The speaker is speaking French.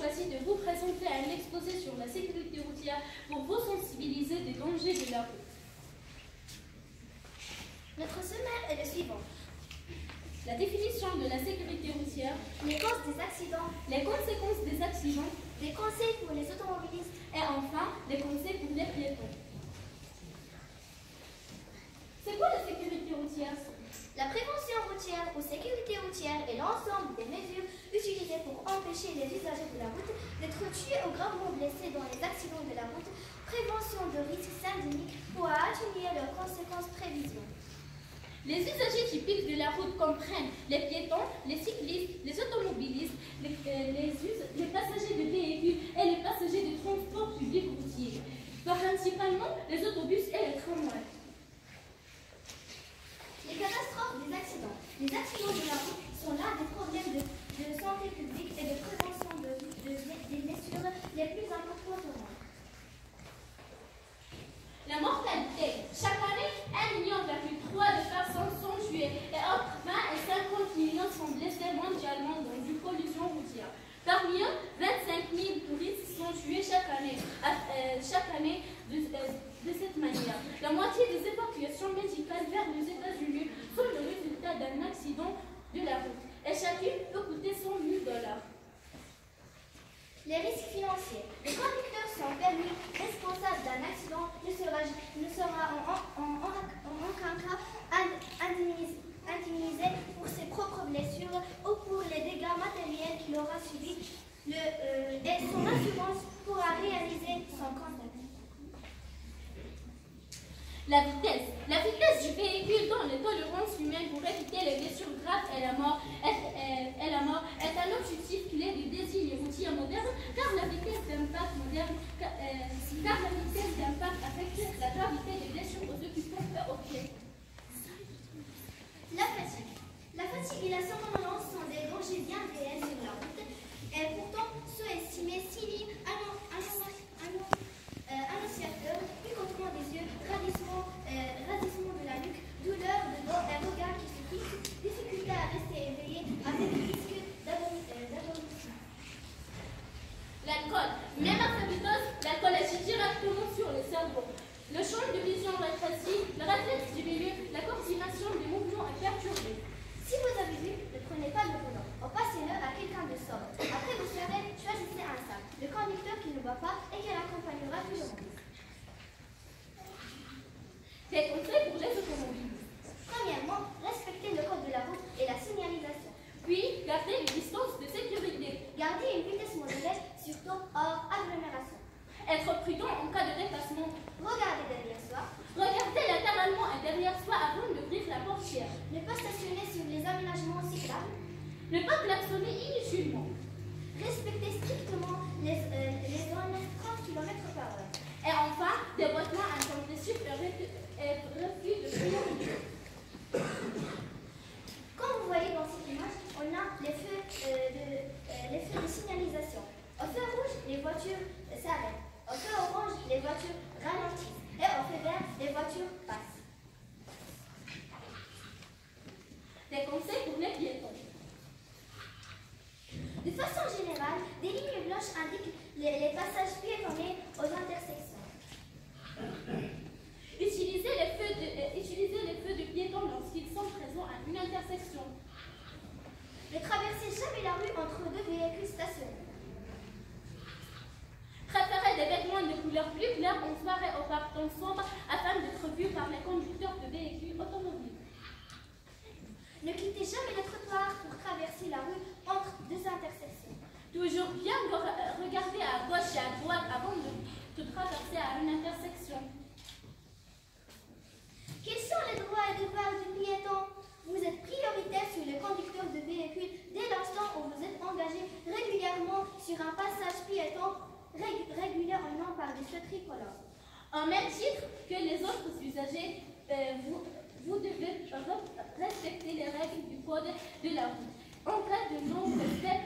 choisi de vous présenter un exposé sur la sécurité routière pour vous sensibiliser des dangers de la route. Notre sommaire est le suivant. La définition de la sécurité routière, Les causes des accidents, les conséquences des accidents des conseils pour les automobilistes et enfin les conseils pour les piétons. C'est quoi la sécurité routière? La prévention routière ou sécurité routière est l'ensemble des mesures utilisées pour empêcher les usagers de la route d'être tués ou gravement blessés dans les accidents de la route, prévention de risques syndémiques pour atténuer leurs conséquences prévision. Les usagers typiques de la route comprennent les piétons, les cyclistes, les automobilistes, les passagers de véhicules et les passagers de transport public routier, principalement les autobus et les tramways. Les catastrophes des accidents. Les accidents de la route sont l'un des problèmes de santé publique et de prévention des blessures les plus importants au monde. La mortalité. Chaque année, 1,3 million de personnes sont tuées et entre 20 et 50 millions sont blessées mondialement dans une pollution routière. Parmi eux, 25 000 touristes sont tués chaque année de cette manière. La moitié des évacuations médicales vers les États-Unis sont le résultat d'un accident de la route et chacune peut coûter $100 000. Les risques financiers. Les conducteurs sans permis responsables d'un accident ne sera en aucun cas indemnisé pour ses propres blessures ou pour les dégâts matériels qu'il aura subis et son assurance pourra réaliser son contact. La vitesse du véhicule dans les tolérances humaines pour éviter les blessures graves et la mort est un objectif clé du désigne routier moderne car la vitesse d'impact affecte la gravité des blessures aux occupants et aux pieds. La fatigue. La fatigue et la somnolence sont des dangers bien réels sur la route et pourtant sous-estimés s'il y annonciateurs, picotement des yeux, radissement de la nuque, douleur de dos et regard qui se fixe, difficulté à rester éveillé avec risque d'avortement. L'alcool. Même à faible dose, l'alcool agit directement sur le cerveau. Le champ de vision rétrécit, le réflexe diminue, la coordination des mouvements est perturbée. Si vous avez vu, ne prenez pas le volant, ou passez-le à quelqu'un de sobre. Après vous serez, choisissez un sac, le conducteur qui ne boit pas et qui l'accompagnera tout le monde. Des conseils pour les automobilistes. Premièrement, respectez le code de la route et la signalisation. Puis, gardez les distances de sécurité. Gardez une vitesse modérée, surtout hors agglomération. Être prudent en cas de dépassement. Regardez derrière soi. Regardez latéralement et derrière soi avant d'ouvrir la portière. Ne pas stationner sur les aménagements cyclables. Ne pas klaxonner inutilement. Respectez strictement les zones 30 km/h. Et enfin, déboîtement intempestif et refus de priorité. Comme vous voyez dans cette image, on a les feux de signalisation. Au feu rouge, les voitures s'arrêtent. Au feu orange, les voitures ralentissent. Et au feu vert, les voitures passent. Des conseils pour les piétons. De façon générale, des lignes blanches indiquent les passages piétonnés aux intersections. Utilisez les feux de piétons lorsqu'ils sont présents à une intersection. Ne traversez jamais la rue entre deux véhicules stationnés. Préférez des vêtements de couleur plus claire en soirée au partant sombre afin d'être vus par les conducteurs de véhicules automobiles. Ne quittez jamais le trottoir pour traverser la rue entre deux intersections. Toujours bien regarder à gauche et à droite avant de traverser à une intersection. Quels sont les droits et devoirs du piéton? Vous êtes prioritaire sur le conducteur de véhicule dès l'instant où vous êtes engagé régulièrement sur un passage piéton régulièrement par des feux tricolores. En même titre que les autres usagers, vous devez respecter les règles du code de la route. En cas de non-respect,